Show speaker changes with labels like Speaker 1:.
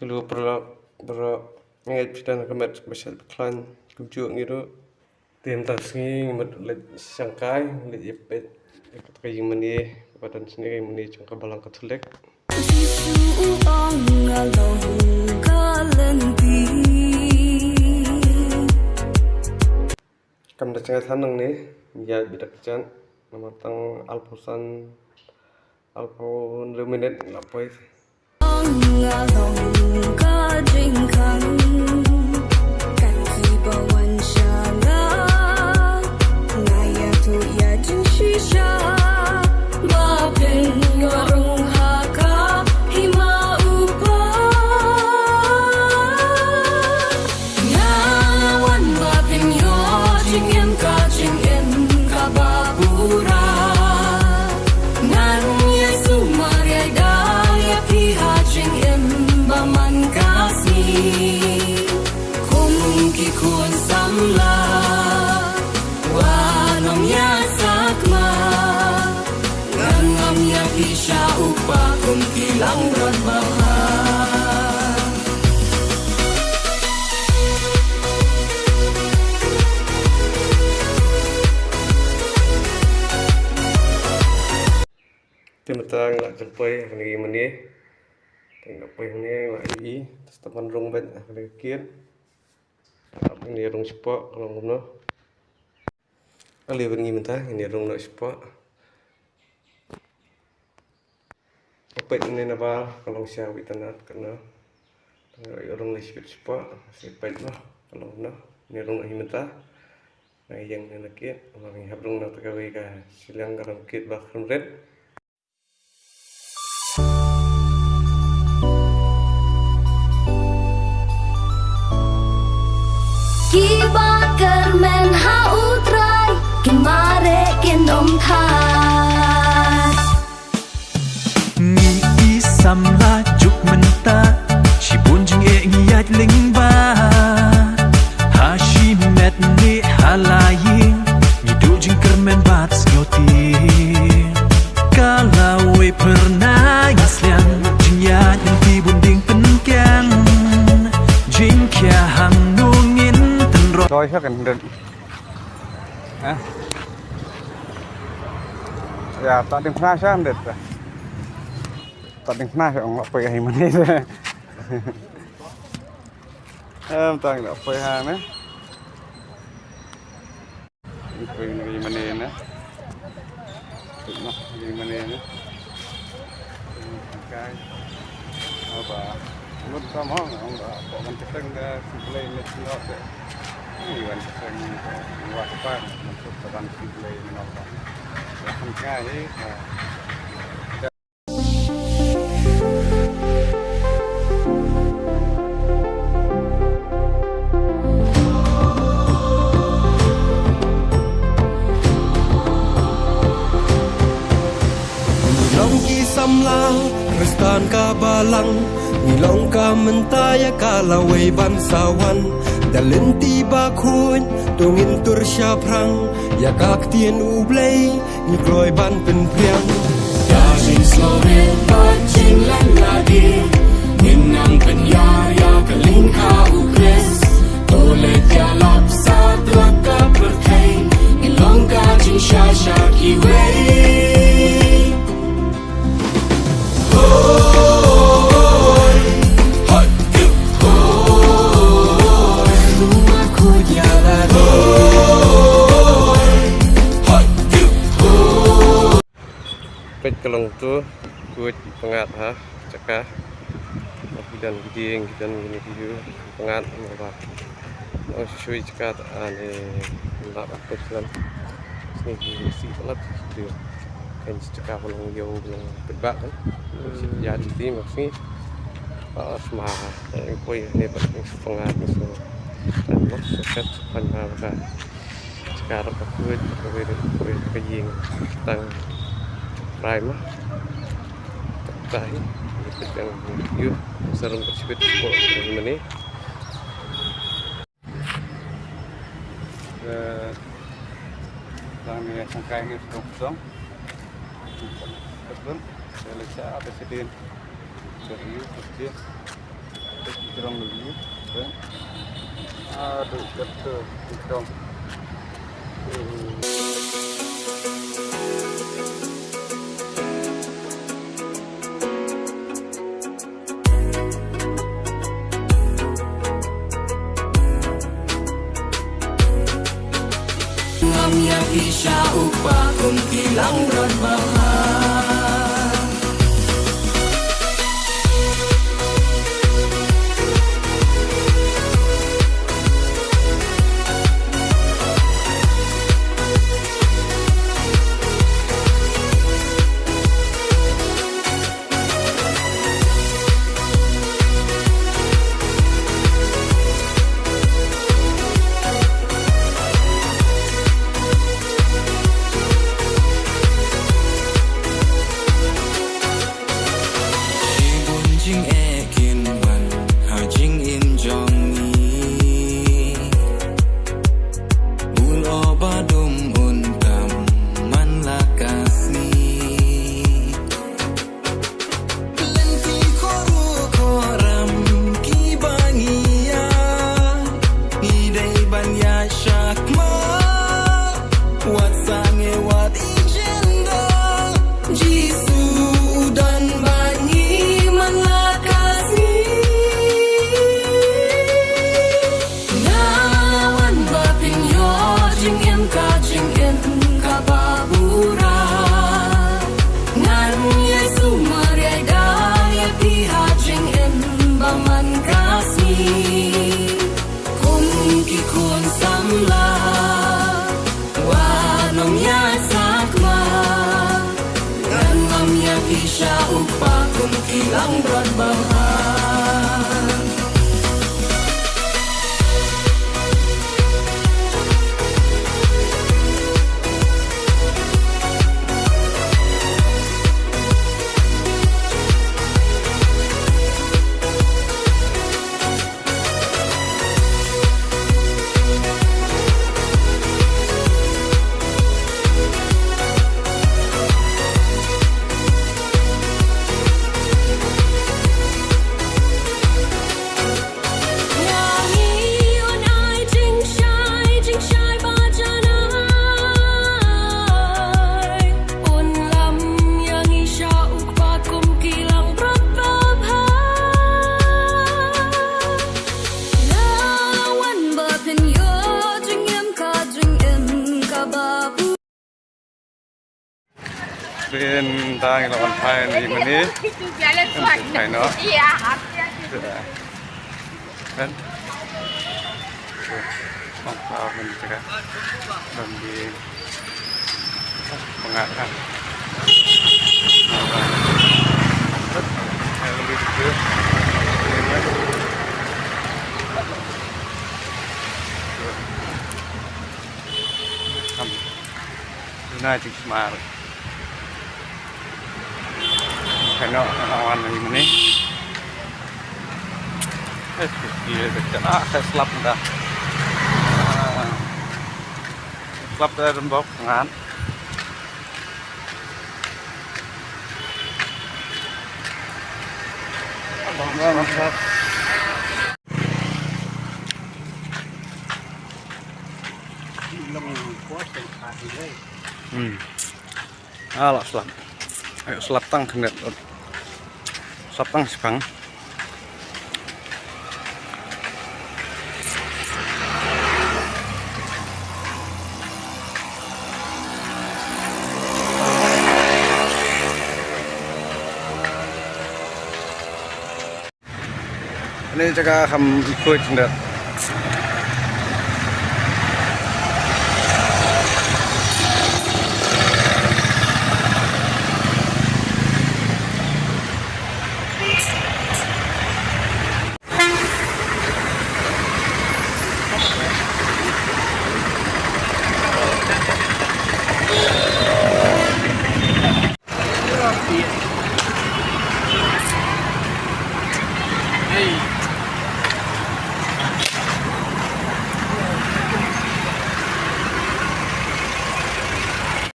Speaker 1: Kalau perlu ngay pidan kemet besar klan kujuk gitu tim tasngi ngemet sangkai le ipet ikut kayak meni badan sini kayak meni cungka balang ketelek kam da cengat hanang nih ya bidak can namatang alpusan alpun ruminet lapoi
Speaker 2: Kilang berat bahar
Speaker 1: Timutang nak jumpai lagi meni tengok pai ni mai teman rong bet lagi kian ini rong spot kalau ngono ali bengi mentah ini rong nak spot apa ini napa kalau siapa tanah kena orang lisbet spot sepet lah kalau ngono ini rong nak mentah nah yang nak kian orang yang rong nak terkawai ka silang garam kit bah red
Speaker 3: Kiba kermen hautrai kimare kendom thar
Speaker 4: Ngi isam la juk menta shi bunjing e ngiyat lingba hashi met ni halayin ni dujing kermen bat skoti kalau we pernah islian jinyat yang tibunding penkian jingkia hang nungin
Speaker 5: Rồi hết cảnh định ya tak ada penasaran deh tak ada penasaran nggak pergi mana deh tak nggak pergi mana pergi mana nih pergi mana nih cái apa muốn sama nggak kok menceteng dah simple ini sih Iwan sering melakukan untuk peran simple menopang. Sekali.
Speaker 2: Nilong kisamlang Kristan kabalang Nilong ka mentaya kalaway bansawan Dalin tiba kun tungin tur syaprang ya kak tien ublay ni kloy ban pen priang daging sore bacing lan lagi minang penyar ya keling ka ukres tole jalap satwa ka perkai ilong ka jing shasha kiwei
Speaker 1: pet kelong tu kuat pengat ha cakah dan giding dan ini video pengat apa oh shui cakah ane nak apa kan sini si pelat tu kan cakah belum jauh belum berbak kan jadi tim maksudnya semua yang koi ni pengat so dan mak sekat panah kan sekarang kuat kejing tang Prime tahi yang yuk serem bersifat sport ini
Speaker 5: Kami sangkai ini song betul selesai ada sedih serius sedih Kurang lebih. Aduh, betul. Kurang.
Speaker 2: Ngam yang isya upah kun kilang rod bahar. Jing ekin man hao jing in jong ni bul obadum unkam man lakasni lenti koru koram ki bangia idei banya shakma wat sange wat ijenda jisu dan bangi Isya upah kun kilang rod bahar.
Speaker 5: Bên đang là còn phải gì mà ní phải nó kan không sao mình sẽ làm gì mengangkat lebih kecil Nah, cik semar. Karena awan ini, dia dekat. Saya selap dah. Selap dari rembok ngan. Abang mantap. Alah selap. Ayo selap tang kenet. Selap tang sibang. Ini jaga kam ikut kenet.